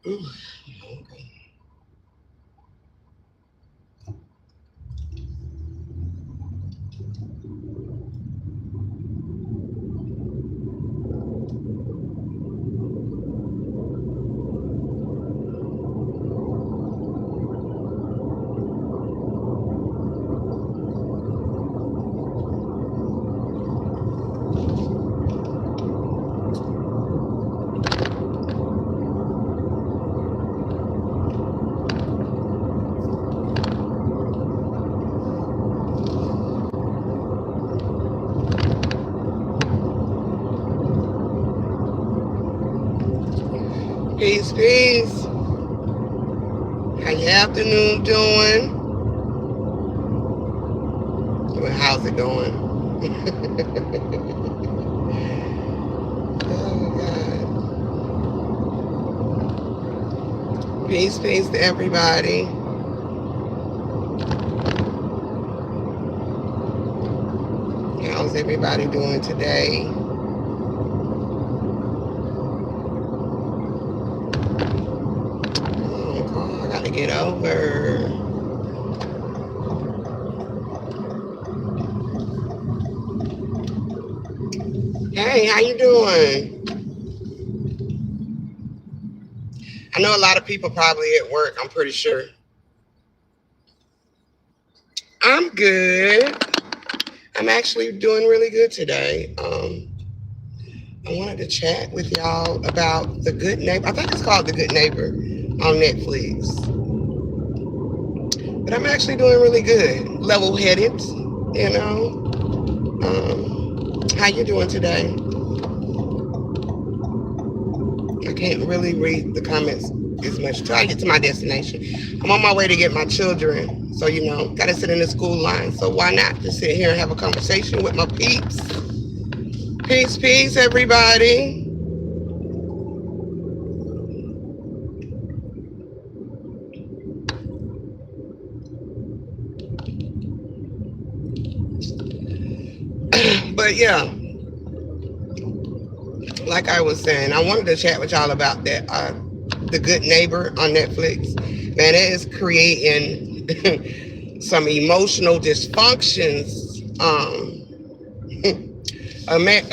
Ooh, okay. Peace, peace. How your afternoon doing? Well, how's it going? Oh, God. Peace, peace to everybody. How's everybody doing today? Oh, God, I gotta get over. Hey, how you doing? I know a lot of people probably at work, I'm pretty sure. I'm good. I'm actually doing really good today. I wanted to chat with y'all about The Good Neighbor. I think it's called The Good Neighbor on Netflix. But I'm actually doing really good. Level-headed, you know. How you doing today? I can't really read the comments as much until I get to my destination. I'm on my way to get my children. So, gotta sit in the school line. So why not just sit here and have a conversation with my peeps? Peace, peace, everybody. But yeah, like I was saying, I wanted to chat with y'all about that. The Good Neighbor on Netflix. Man, it is creating some emotional dysfunctions.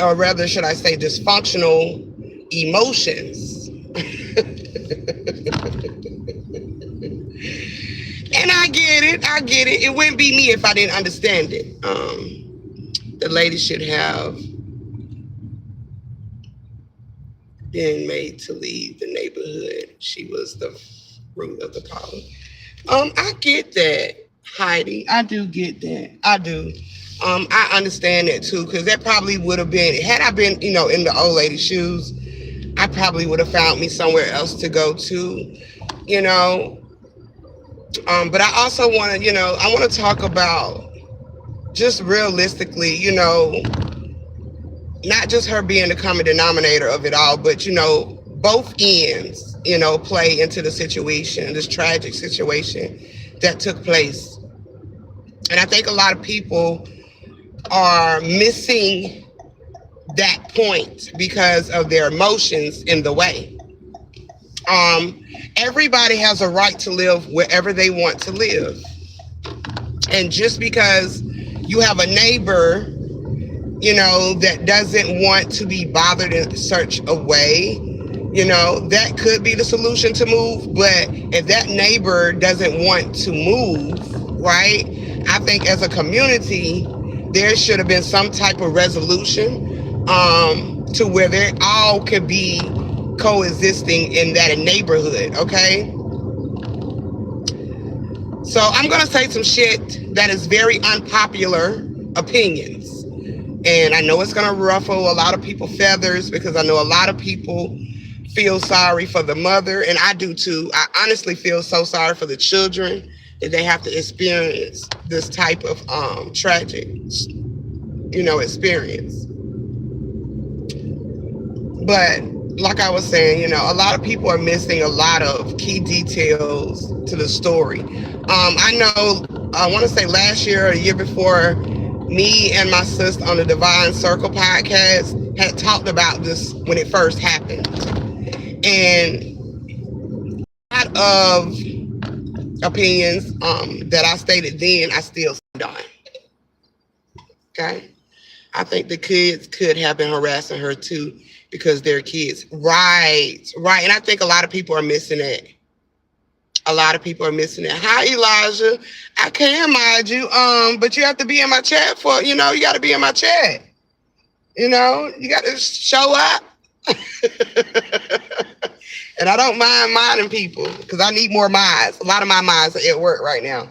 Or rather, should I say, dysfunctional emotions. And I get it. I get it. It wouldn't be me if I didn't understand it. The lady should have been made to leave the neighborhood. She was the root of the problem. I get that, Heidi. I do get that. I do. I understand that too, because that probably would have been, had I been, in the old lady's shoes, I probably would have found me somewhere else to go to, you know. But I also want to, I want to talk about just realistically, not just her being the common denominator of it all, but, both ends, play into the situation, this tragic situation that took place. And I think a lot of people are missing that point because of their emotions in the way. Um, Everybody has a right to live wherever they want to live. And just because you have a neighbor, that doesn't want to be bothered in such a way, that could be the solution to move. But if that neighbor doesn't want to move, right, I think as a community, there should have been some type of resolution to where they all could be coexisting in that neighborhood, okay? So I'm going to say some shit that is very unpopular opinions. And I know it's going to ruffle a lot of people's feathers because I know a lot of people feel sorry for the mother, and I do too. I honestly feel so sorry for the children that they have to experience this type of tragic, experience. But like I was saying, a lot of people are missing a lot of key details to the story. I know, I want to say last year or the year before, me and my sister on the Divine Circle podcast had talked about this when it first happened. And lot of opinions that I stated then, I still stand on. Okay? I think the kids could have been harassing her too because they're kids. Right, right. And I think a lot of people are missing it. A lot of people are missing it. Hi, Elijah. I can mind you, but you have to be in my chat for, you got to be in my chat. You got to show up. And I don't mind minding people because I need more minds. A lot of my minds are at work right now.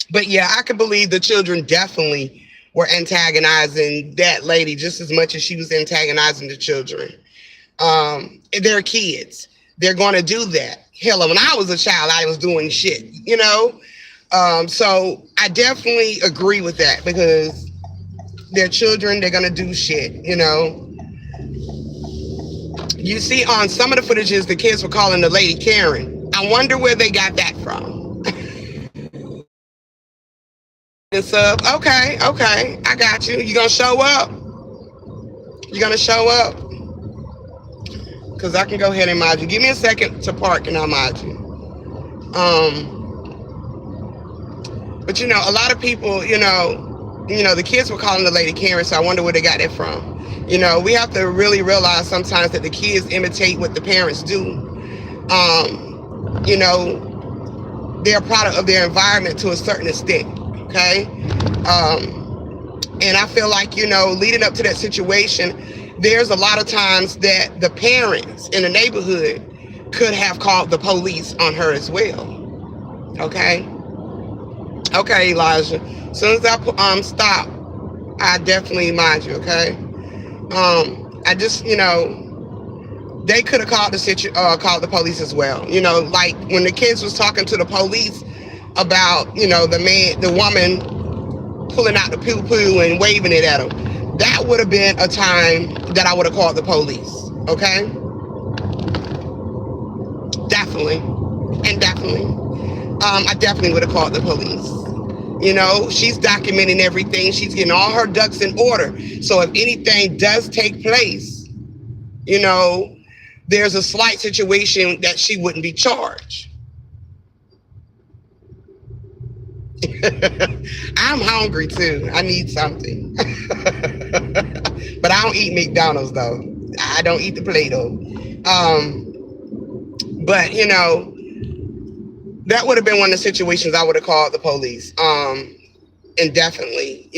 But yeah, I can believe the children definitely were antagonizing that lady just as much as she was antagonizing the children. They're kids. They're going to do that. Hell, when I was a child, I was doing shit, So I definitely agree with that because they're children. They're going to do shit, You see on some of the footages, the kids were calling the lady Karen. I wonder where they got that from. And sub, okay, I got you. You gonna show up? You gonna show up? Because I can go ahead and mod you. Give me a second to park and I'll mod you. But a lot of people, the kids were calling the lady Karen, so I wonder where they got that from. We have to really realize sometimes that the kids imitate what the parents do. They're a product of their environment to a certain extent. Okay. And I feel like, leading up to that situation, there's a lot of times that the parents in the neighborhood could have called the police on her as well. Okay. Okay, Elijah. As soon as I stop, I definitely mind you. Okay. I just, they could have called the police as well. Like when the kids was talking to the police about, the woman pulling out the poo-poo and waving it at him. That would have been a time that I would have called the police. Okay? Definitely. And definitely. I definitely would have called the police. She's documenting everything. She's getting all her ducks in order. So if anything does take place, there's a slight situation that she wouldn't be charged. I'm hungry too. I need something. But I don't eat McDonald's though. I don't eat the Play-Doh. But that would have been one of the situations I would have called the police. Indefinitely,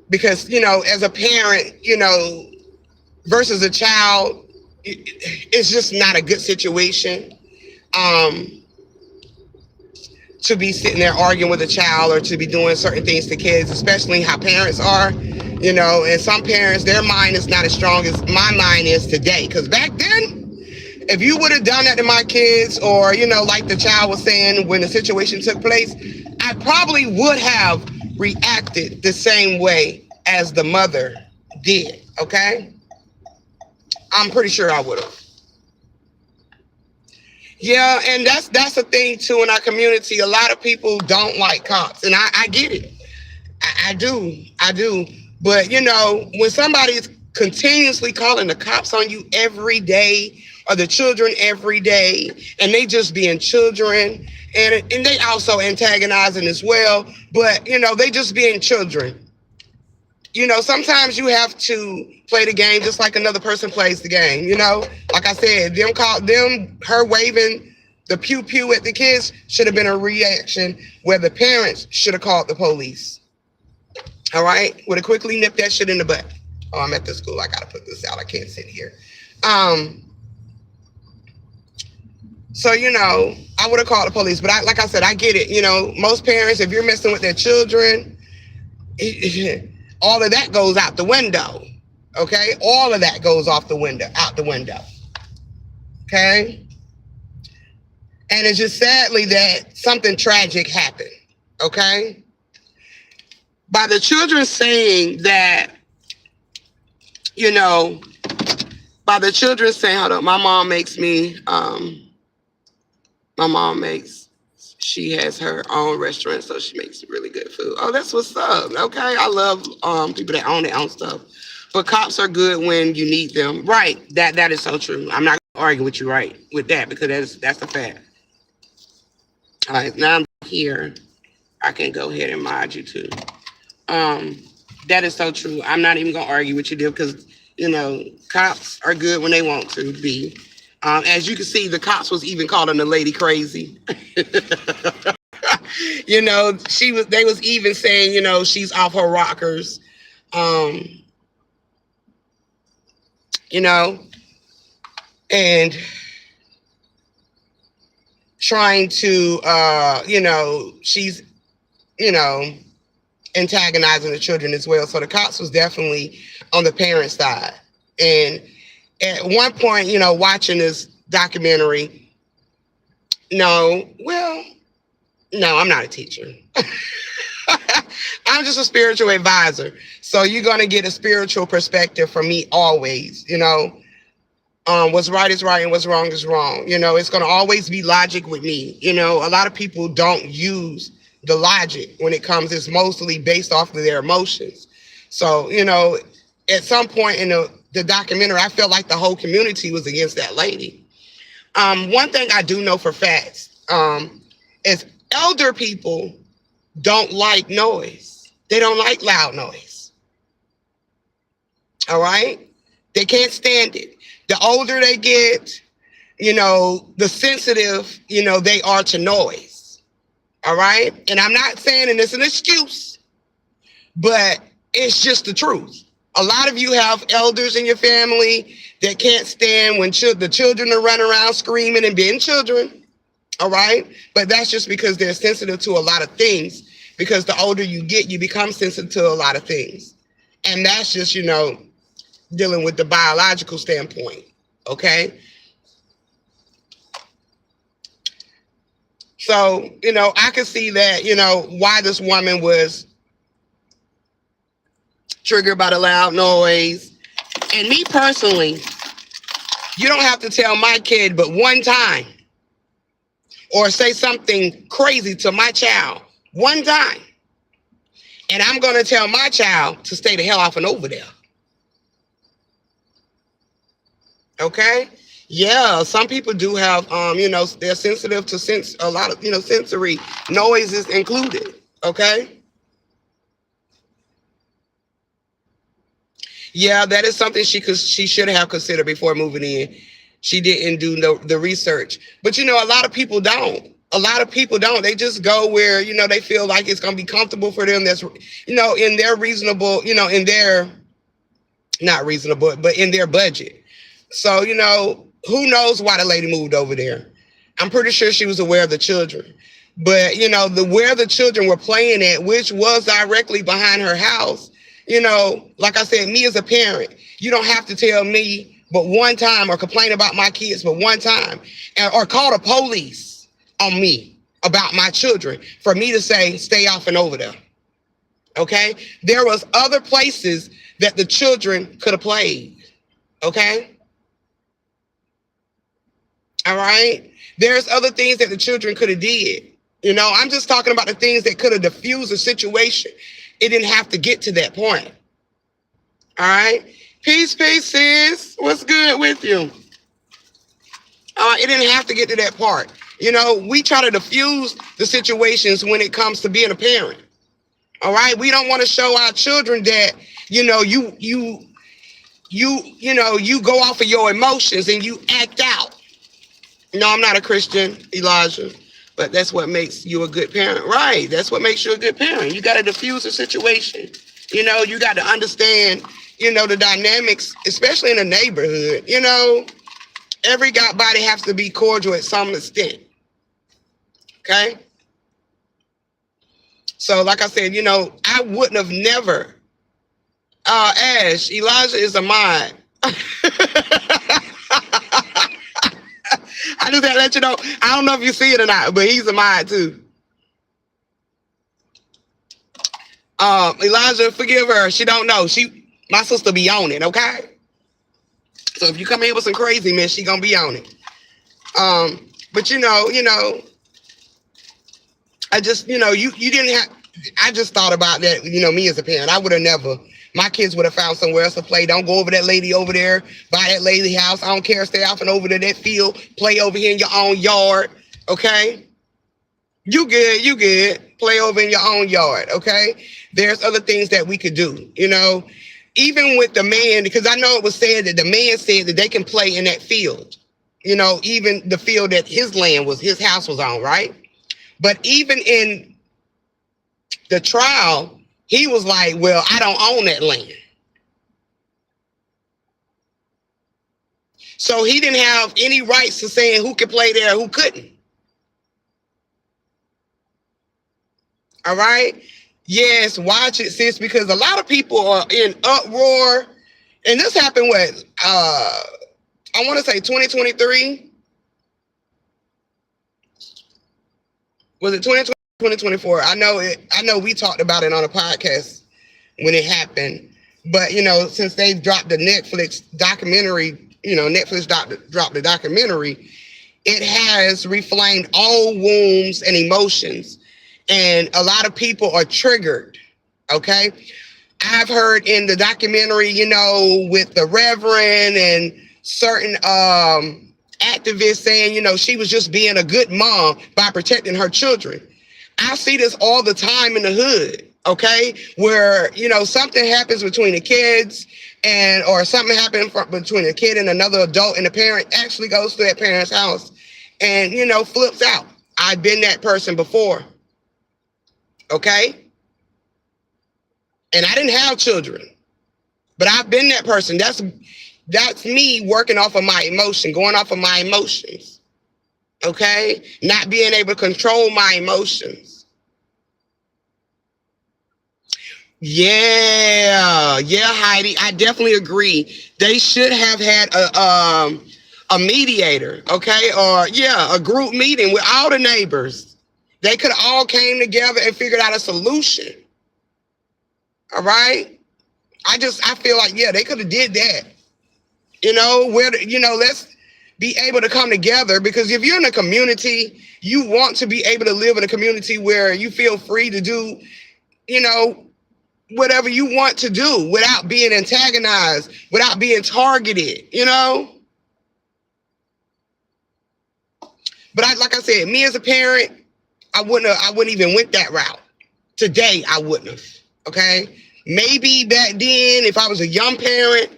because, as a parent, versus a child, it's just not a good situation. To be sitting there arguing with a child or to be doing certain things to kids, especially how parents are, and some parents, their mind is not as strong as my mind is today. Because back then, if you would have done that to my kids or, like the child was saying when the situation took place, I probably would have reacted the same way as the mother did, okay? I'm pretty sure I would have. Yeah, and that's the thing too in our community. A lot of people don't like cops, and I get it. I do. But when somebody's continuously calling the cops on you every day, or the children every day, and they just being children, and they also antagonizing as well. But they just being children. Sometimes you have to play the game just like another person plays the game. Like I said, her waving the pew pew at the kids should have been a reaction where the parents should have called the police. All right, would have quickly nipped that shit in the butt. Oh, I'm at the school. I gotta put this out. I can't sit here. So I would have called the police, but like I said, I get it. Most parents, if you're messing with their children. All of that goes out the window, okay? All of that goes out the window, okay? And it's just sadly that something tragic happened, okay? By the children saying that, by the children saying, hold up, my mom she has her own restaurant, so she makes really good food. Oh, that's what's up. Okay, I love people that own their own stuff. But cops are good when you need them. Right, that is so true. I'm not argue with you right with that because that's a fact. All right, now I'm here. I can go ahead and mod you too. Um, that is so true. I'm not even gonna argue with you there because cops are good when they want to be. As you can see, the cops was even calling the lady crazy. They was even saying, she's off her rockers. Um, you know, and trying to, she's, you know, antagonizing the children as well. So the cops was definitely on the parent side. And at one point, watching this documentary, no, I'm not a teacher. I'm just a spiritual advisor. So you're going to get a spiritual perspective from me always, what's right is right and what's wrong is wrong. It's going to always be logic with me. A lot of people don't use the logic when it comes. It's mostly based off of their emotions. So, at some point in the documentary, I felt like the whole community was against that lady. One thing I do know for facts is elder people don't like noise. They don't like loud noise. All right? They can't stand it. The older they get, the sensitive, they are to noise. All right? And I'm not saying and it's an excuse, but it's just the truth. A lot of you have elders in your family that can't stand when the children are running around screaming and being children. All right? But that's just because they're sensitive to a lot of things. Because the older you get, you become sensitive to a lot of things. And that's just, dealing with the biological standpoint. Okay? So, I could see that, why this woman was triggered by the loud noise. And me personally, you don't have to tell my kid but one time or say something crazy to my child one time, and I'm going to tell my child to stay the hell off and over there. Okay? Yeah, some people do have, they're sensitive to a lot of, sensory noises included. Okay? Yeah, that is something she should have considered before moving in. She didn't do the research. But, a lot of people don't. A lot of people don't. They just go where, they feel like it's going to be comfortable for them. That's, in their reasonable, in their, not reasonable, but in their budget. So, who knows why the lady moved over there? I'm pretty sure she was aware of the children. But, where the children were playing at, which was directly behind her house, like I said, me as a parent, you don't have to tell me but one time or complain about my kids but one time or call the police on me about my children for me to say, stay off and over there. Okay? There was other places that the children could have played. Okay? All right? There's other things that the children could have did. I'm just talking about the things that could have diffused the situation. It didn't have to get to that point. All right? Peace, sis. What's good with you? It didn't have to get to that part. We try to diffuse the situations when it comes to being a parent. All right? We don't want to show our children that, you go off of your emotions and you act out. No, I'm not a Christian, Elijah, but that's what makes you a good parent. Right. That's what makes you a good parent. You got to diffuse the situation. You got to understand, the dynamics, especially in a neighborhood. Everybody has to be cordial at some extent. Okay? So, like I said, I wouldn't have never. Ash, Elijah is a mod. I just had to let you know. I don't know if you see it or not, but he's a mod too. Elijah, forgive her. She don't know. My sister be on it, okay? So if you come in with some craziness, she gonna be on it. But I just, you didn't have I just thought about that, me as a parent. I would have never, my kids would have found somewhere else to play. Don't go over that lady over there, by that lady house. I don't care. Stay off and over to that field. Play over here in your own yard. Okay? You good. You good. Play over in your own yard. Okay? There's other things that we could do, Even with the man, because I know it was said that the man said that they can play in that field. Even the field that his house was on, right? But even in the trial, he was like, well, I don't own that land. So he didn't have any rights to saying who could play there, who couldn't. All right? Yes, watch it, sis, because a lot of people are in uproar. And this happened I want to say 2023. Was it 2020, 2024? I know we talked about it on a podcast when it happened. But, since they've dropped the Netflix documentary, Netflix dropped the documentary, it has reflamed all wounds and emotions. And a lot of people are triggered, okay? I've heard in the documentary, with the Reverend and certain activists saying, she was just being a good mom by protecting her children. I see this all the time in the hood, okay? Where, something happens between the kids or something happened between a kid and another adult, and the parent actually goes to that parent's house and, flips out. I've been that person before, okay? And I didn't have children, but I've been that person. That's me working off of my emotion, going off of my emotions, okay? Not being able to control my emotions. Yeah, Heidi, I definitely agree. They should have had a mediator, okay? Or, a group meeting with all the neighbors. They could have all came together and figured out a solution. All right? I feel like, they could have did that. Let's be able to come together, because if you're in a community, you want to be able to live in a community where you feel free to do, whatever you want to do without being antagonized, without being targeted, But like I said, me as a parent, I wouldn't even went that route. Today, I wouldn't have, okay? Maybe back then, if I was a young parent,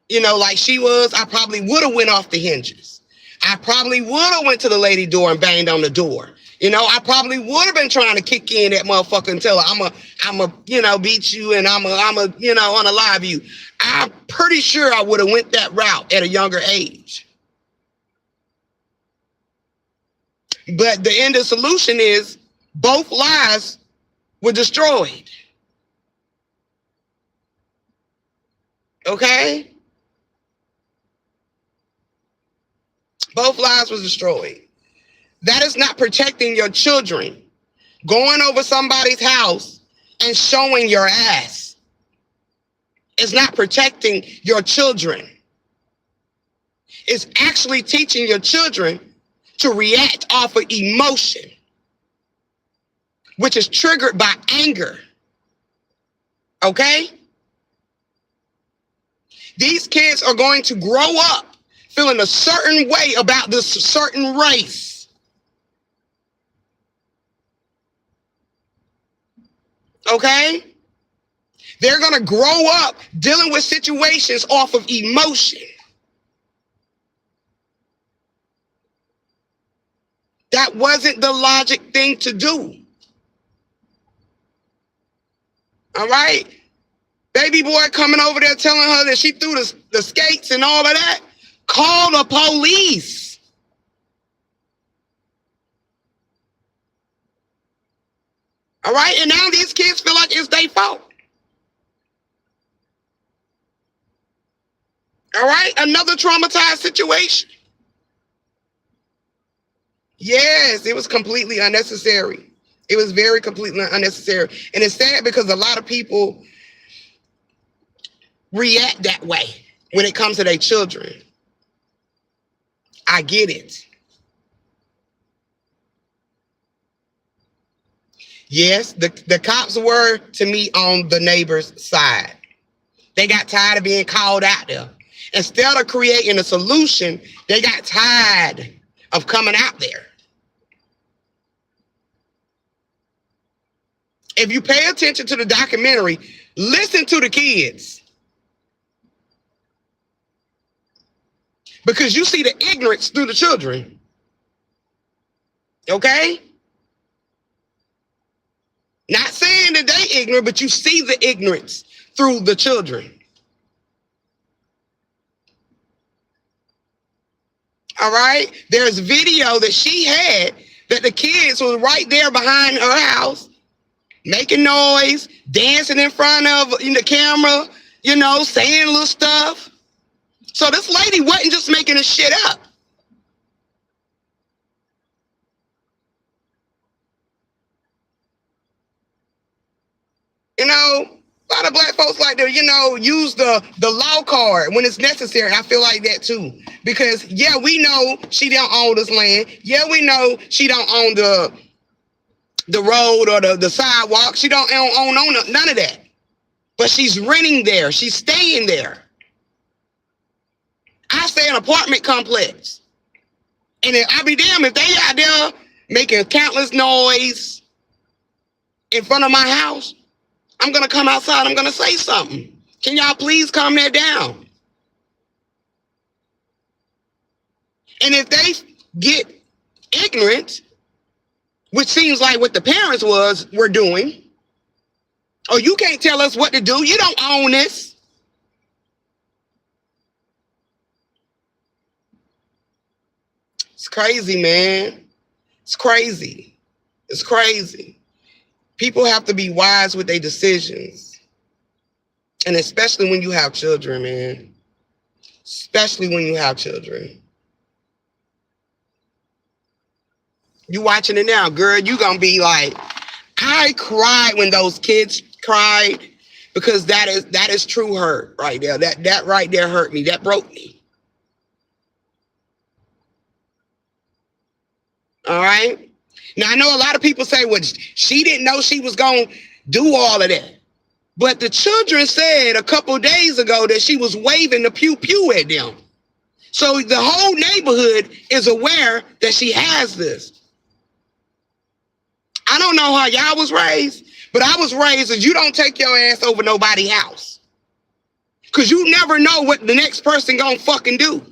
like she was, I probably would have went off the hinges. I probably would have went to the lady door and banged on the door. I probably would have been trying to kick in that motherfucker and tell her, I'm a, beat you and I'm a, unalive you. I'm pretty sure I would have went that route at a younger age. But the end of the solution is both lives were destroyed. Okay? Both lives was destroyed. That is not protecting your children. Going over somebody's house and showing your ass is not protecting your children. It's actually teaching your children to react off of emotion, which is triggered by anger. Okay? These kids are going to grow up feeling a certain way about this certain race. Okay? They're going to grow up dealing with situations off of emotion. That wasn't the logic thing to do. All right? Baby boy coming over there telling her that she threw the skates and all of that. Call the police. All right? And now these kids feel like it's their fault. All right? Another traumatized situation. Yes, it was completely unnecessary. It was very completely unnecessary. And it's sad because a lot of people react that way when it comes to their children. I get it. Yes, the cops were to me on the neighbor's side. They got tired of being called out there. Instead of creating a solution, they got tired of coming out there. If you pay attention to the documentary, listen to the kids. Because you see the ignorance through the children. Okay? Not saying that they ignorant, but you see the ignorance through the children. All right? There's video that she had that the kids was right there behind her house, making noise, dancing in front of the camera, saying little stuff. So this lady wasn't just making this shit up. A lot of black folks like to, use the law card when it's necessary. I feel like that too. Because, yeah, we know she don't own this land. Yeah, we know she don't own the road or the sidewalk. She don't own none of that. But she's renting there. She's staying there. I stay in an apartment complex. And I'll be damned if they out there making countless noise in front of my house. I'm going to come outside. I'm going to say something. Can y'all please calm that down? And if they get ignorant, which seems like what the parents were doing, or you can't tell us what to do. You don't own this. It's crazy, man. It's crazy. It's crazy. People have to be wise with their decisions. And especially when you have children, man. Especially when you have children. You watching it now, girl, you gonna be like, I cried when those kids cried, because that is true hurt right there. That right there hurt me. That broke me. All right? Now, I know a lot of people say, well, she didn't know she was going to do all of that. But the children said a couple days ago that she was waving the pew-pew at them. So the whole neighborhood is aware that she has this. I don't know how y'all was raised, but I was raised as you don't take your ass over nobody's house. Because you never know what the next person going to fucking do.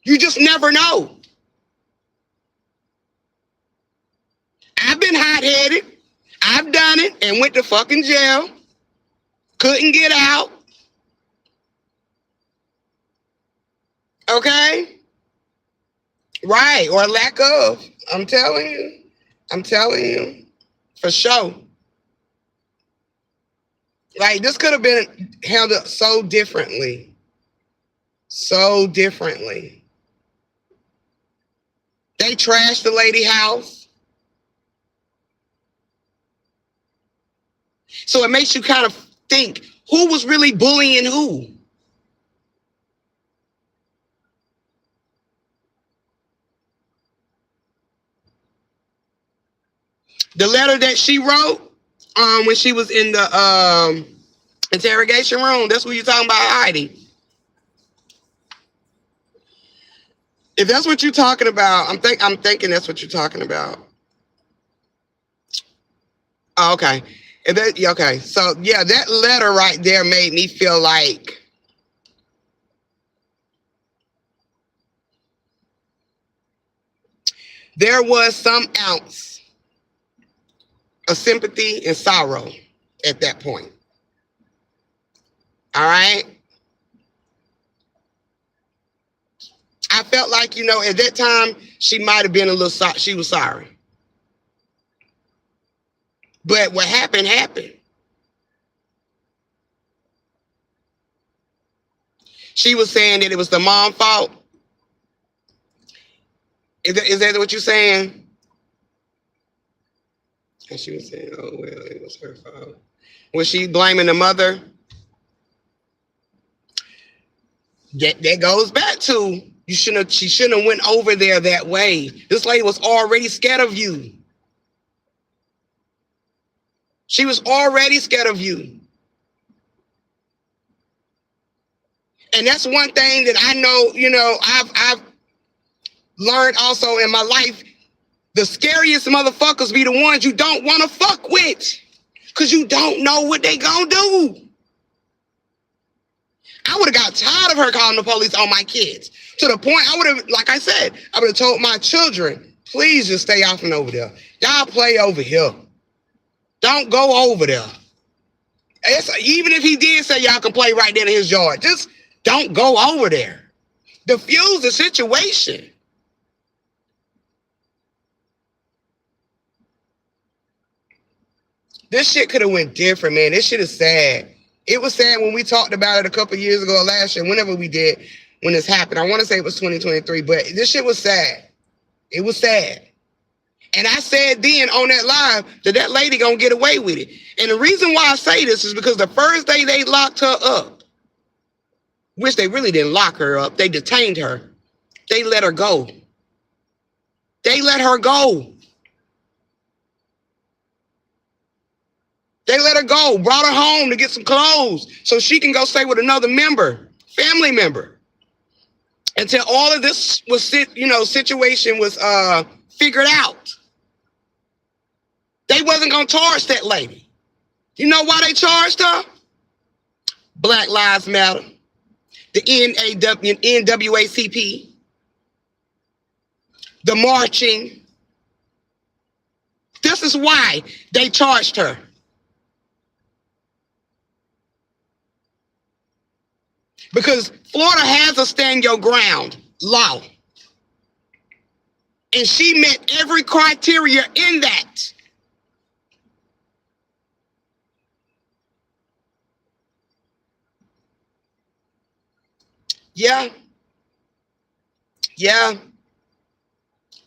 You just never know. I've been hot-headed. I've done it and went to fucking jail. Couldn't get out. Okay? Right, or lack of. I'm telling you. I'm telling you. For sure. Like, this could have been handled so differently. So differently. They trashed the lady house. So it makes you kind of think, who was really bullying who? The letter that she wrote when she was in the interrogation room, that's what you're talking about, Heidi. If that's what you're talking about, I'm thinking that's what you're talking about. Oh, okay. Okay, so yeah, that letter right there made me feel like there was some ounce of sympathy and sorrow at that point. All right? I felt like, at that time, she might have been a little sorry. She was sorry. But what happened, happened. She was saying that it was the mom's fault. Is that what you're saying? And she was saying, oh, well, it was her fault. Was she blaming the mother? That goes back to, She shouldn't have went over there that way. This lady was already scared of you. She was already scared of you. And that's one thing that I know, I've learned also in my life. The scariest motherfuckers be the ones you don't want to fuck with. Because you don't know what they gonna do. I would have got tired of her calling the police on my kids. To the point I would have, like I said, I would have told my children, please just stay off and over there. Y'all play over here. Don't go over there. Even if he did say y'all can play right there in his yard, just don't go over there. Diffuse the situation. This shit could have went different, man. This shit is sad. It was sad when we talked about it a couple years ago, last year, whenever we did, when this happened. I want to say it was 2023, but this shit was sad. It was sad. And I said then on that live that lady gonna get away with it. And the reason why I say this is because the first day they locked her up, which they really didn't lock her up, they detained her. They let her go. They let her go. They let her go, brought her home to get some clothes so she can go stay with another family member. Until all of this was, situation was figured out. They wasn't going to charge that lady. You know why they charged her? Black Lives Matter, the NAACP, the marching. This is why they charged her. Because Florida has a stand your ground law. And she met every criteria in that. Yeah.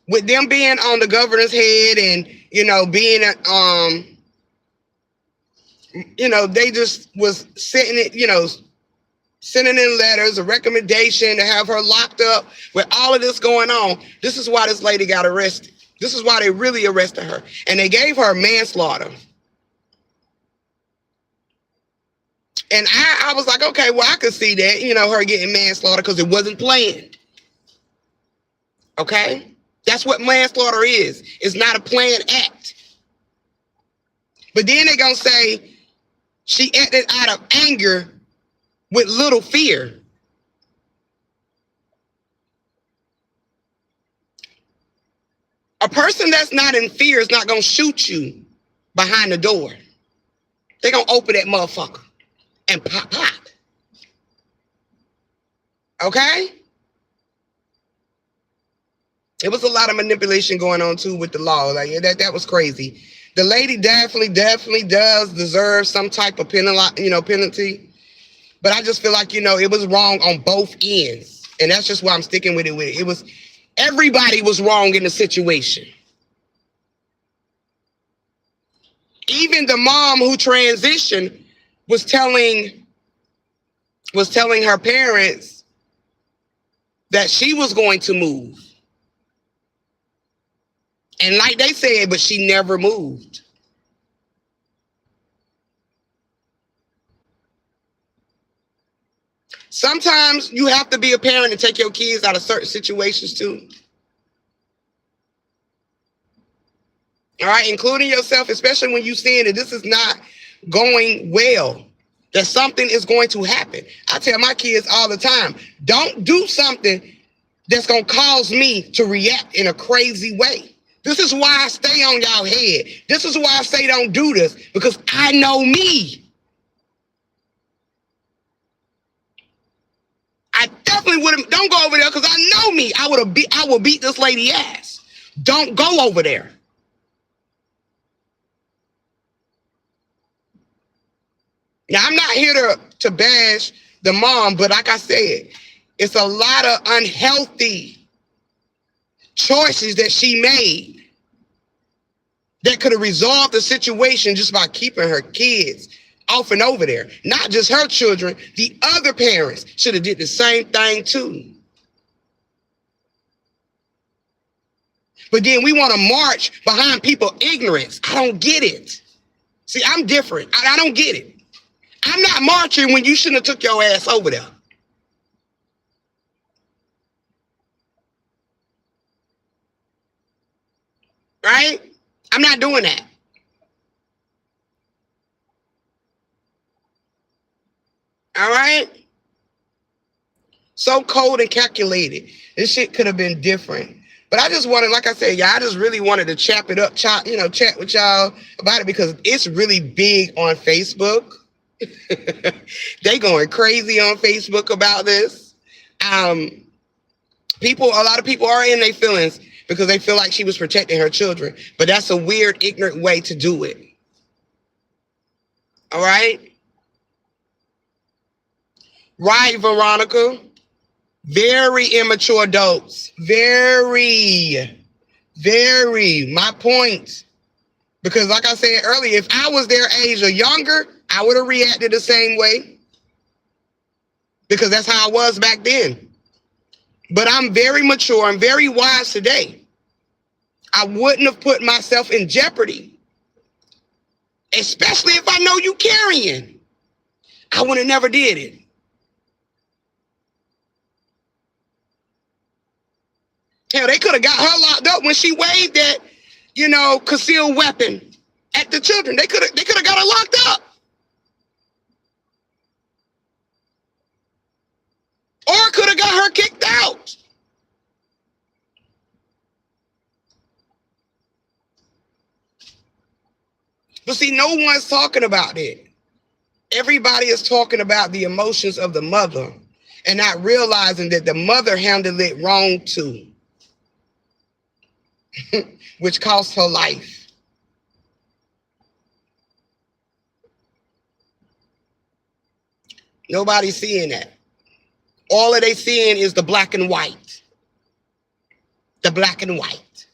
With them being on the governor's head and, being, they just was sitting it, sending in letters, a recommendation to have her locked up with all of this going on. This is why this lady got arrested. This is why they really arrested her. And they gave her manslaughter. And I was like, okay, well, I could see that, her getting manslaughter because it wasn't planned. Okay? That's what manslaughter is. It's not a planned act. But then they're going to say she acted out of anger with little fear. A person that's not in fear is not going to shoot you behind the door. They're going to open that motherfucker and pop. Okay? It was a lot of manipulation going on too with the law. Like that was crazy. The lady definitely does deserve some type of penalty. But I just feel like, it was wrong on both ends. And that's just why I'm sticking with it. Everybody was wrong in the situation. Even the mom who transitioned was telling her parents that she was going to move. And like they said, but she never moved. Sometimes you have to be a parent and take your kids out of certain situations too. All right, including yourself, especially when you're seeing that this is not going well, that something is going to happen. I tell my kids all the time, don't do something that's going to cause me to react in a crazy way. This is why I stay on y'all head. This is why I say don't do this, because I know me. I definitely wouldn't. Don't go over there because I know me. I will beat this lady ass. Don't go over there. Now I'm not here to bash the mom, but like I said, it's a lot of unhealthy choices that she made that could have resolved the situation just by keeping her kids off and over there. Not just her children, the other parents should have did the same thing too. But then we want to march behind people ignorance. I don't get it. See, I'm different. I don't get it. I'm not marching when you shouldn't have took your ass over there. Right? I'm not doing that. All right? So cold and calculated. This shit could have been different. But I just wanted, like I said, y'all, I just really wanted to chat with y'all about it because it's really big on Facebook. They going crazy on Facebook about this. A lot of people are in their feelings because they feel like she was protecting her children. But that's a weird, ignorant way to do it. All right? Right, Veronica? Very immature adults. Very. My point. Because like I said earlier, if I was their age or younger, I would have reacted the same way. Because that's how I was back then. But I'm very mature and very wise today. I wouldn't have put myself in jeopardy. Especially if I know you carrying. I would have never did it. Hell, they could have got her locked up when she waved that, concealed weapon at the children. They could have got her locked up. Or could have got her kicked out. But see, no one's talking about it. Everybody is talking about the emotions of the mother and not realizing that the mother handled it wrong too. Which cost her life. Nobody's seeing that. All of they seeing is the black and white. The black and white.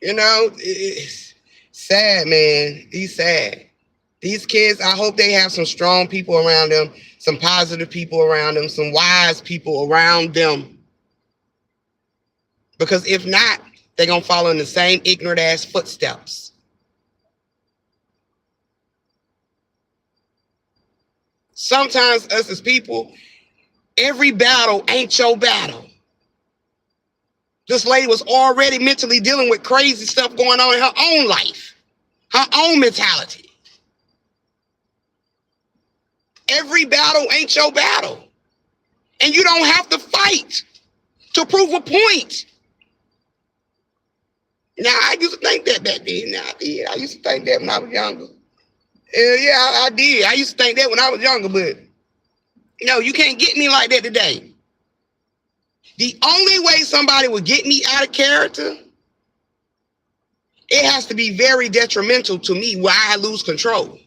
It's sad, man. He's sad. These kids, I hope they have some strong people around them, some positive people around them, some wise people around them. Because if not, they're going to follow in the same ignorant ass footsteps. Sometimes us as people, every battle ain't your battle. This lady was already mentally dealing with crazy stuff going on in her own life, her own mentality. Every battle ain't your battle. And you don't have to fight to prove a point. Now, I used to think that back then. Now, I did. I used to think that when I was younger. Yeah, I did. I used to think that when I was younger, but no, you can't get me like that today. The only way somebody would get me out of character, it has to be very detrimental to me where I lose control.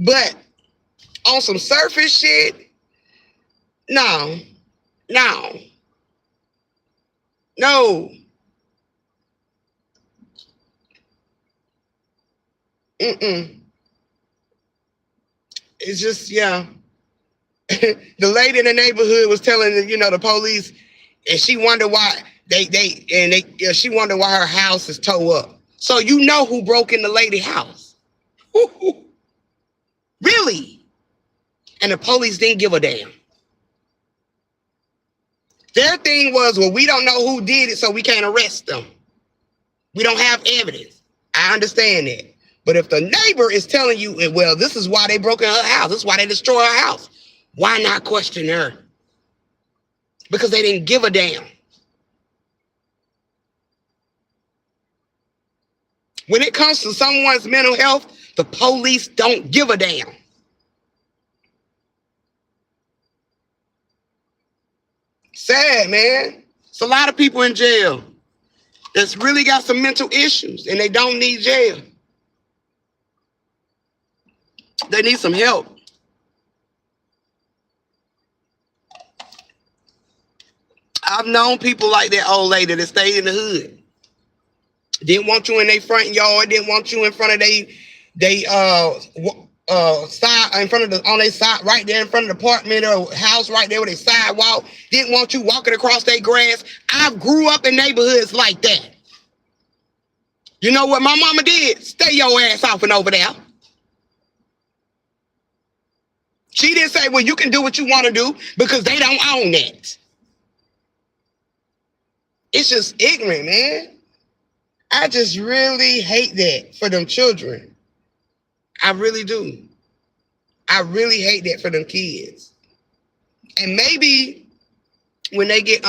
But on some surface shit, no. It's just, yeah. The lady in the neighborhood was telling the police, and she wondered why she wondered why her house is towed up. So you know who broke in the lady house. Really? And the police didn't give a damn. Their thing was, well, we don't know who did it, so we can't arrest them. We don't have evidence. I understand that. But if the neighbor is telling you, well, this is why they broke in her house, this is why they destroyed her house, why not question her? Because they didn't give a damn. When it comes to someone's mental health, the police don't give a damn. Sad, man. It's a lot of people in jail that's really got some mental issues and they don't need jail. They need some help. I've known people like that old lady that stayed in the hood. Didn't want you in their front yard, didn't want you in front of they side in front of the on their side right there in front of the apartment or house right there with a sidewalk. Didn't want you walking across their grass. I grew up in neighborhoods like that. You know what my mama did? Stay your ass off and over there. She didn't say, well, you can do what you want to do because they don't own that. It's just ignorant, man. I just really hate that for them children. I really do. I really hate that for them kids. And maybe when they get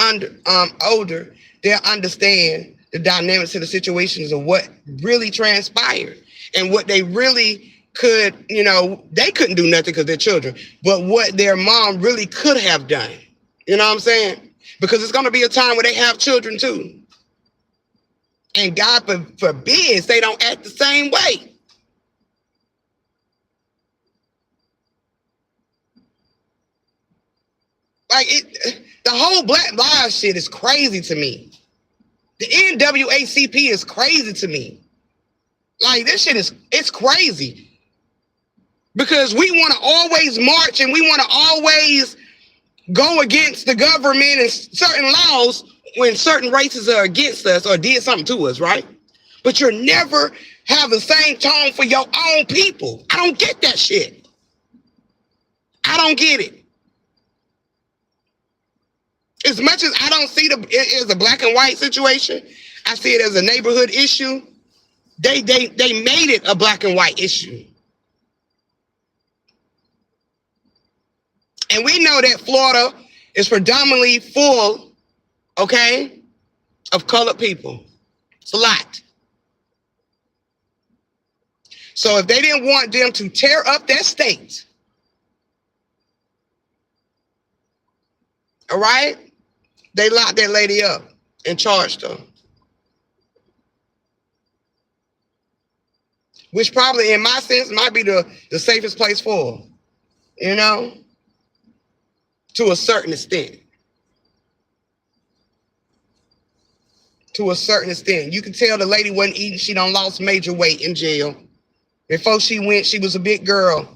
older, they'll understand the dynamics of the situations of what really transpired and what they really could, they couldn't do nothing because they're children, but what their mom really could have done. You know what I'm saying? Because it's going to be a time where they have children too. And God forbids they don't act the same way. Like the whole Black Lives shit is crazy to me. The NAACP is crazy to me. Like this shit it's crazy. Because we want to always march and we want to always go against the government and certain laws when certain races are against us or did something to us, right? But you're never have the same tone for your own people. I don't get that shit. I don't get it. As much as I don't see it as a black and white situation, I see it as a neighborhood issue. They made it a black and white issue. And we know that Florida is predominantly full, okay, of colored people. It's a lot. So if they didn't want them to tear up that state, all right, they locked that lady up and charged her. Which probably, in my sense, might be the safest place for her, to a certain extent. To a certain extent. You can tell the lady wasn't eating. She done lost major weight in jail. Before she went, she was a big girl.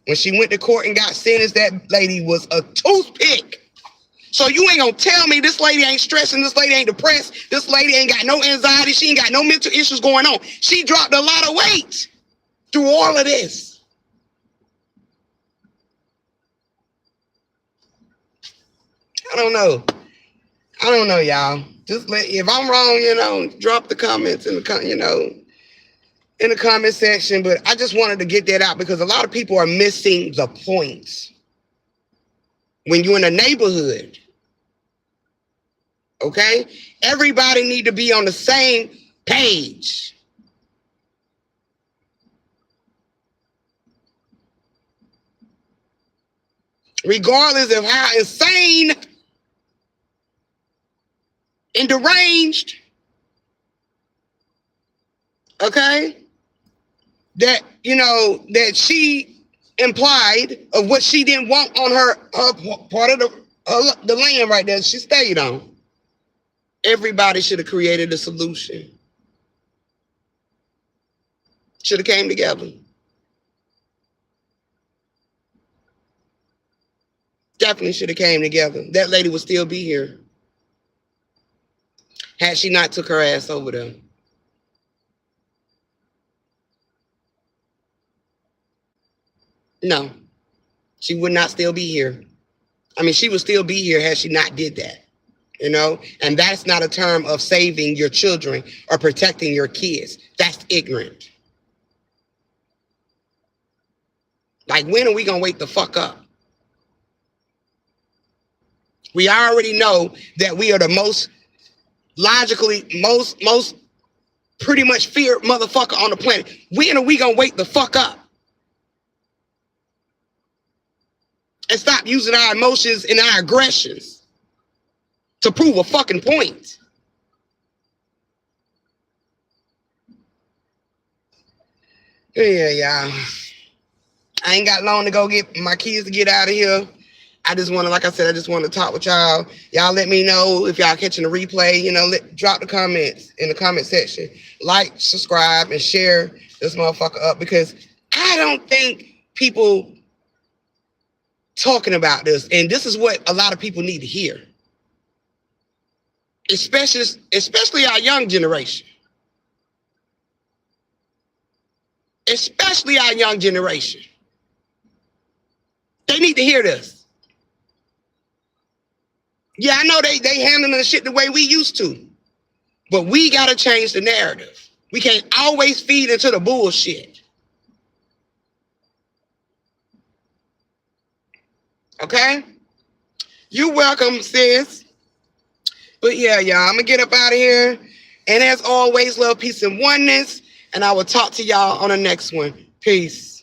When she went to court and got sentenced, that lady was a toothpick. So you ain't gonna tell me this lady ain't stressing, this lady ain't depressed, this lady ain't got no anxiety, she ain't got no mental issues going on. She dropped a lot of weight through all of this. I don't know, y'all. Just if I'm wrong, drop the comments in the comment section. But I just wanted to get that out because a lot of people are missing the point. When you're in a neighborhood, okay, everybody need to be on the same page. Regardless of how insane and deranged, okay, that she implied of what she didn't want on her part of the land right there she stayed on. Everybody should have created a solution. Should have came together. Definitely should have came together. That lady would still be here had she not took her ass over there. No, she would not still be here. I mean, she would still be here had she not did that, and that's not a term of saving your children or protecting your kids. That's ignorant. Like, when are we going to wake the fuck up? We already know that we are the most most pretty much feared motherfucker on the planet. When are we going to wake the fuck up? And stop using our emotions and our aggressions to prove a fucking point. Yeah, y'all. I ain't got long to go get my kids to get out of here. I just want to talk with y'all. Y'all let me know if y'all catching the replay. Drop the comments in the comment section. Like, subscribe, and share this motherfucker up because I don't think people talking about this, and this is what a lot of people need to hear, especially our young generation. Especially our young generation. They need to hear this. Yeah, I know they handling the shit the way we used to, but we gotta change the narrative. We can't always feed into the bullshit. Okay? You're welcome, sis. But yeah, y'all, I'm gonna get up out of here. And as always, love, peace, and oneness. And I will talk to y'all on the next one. Peace.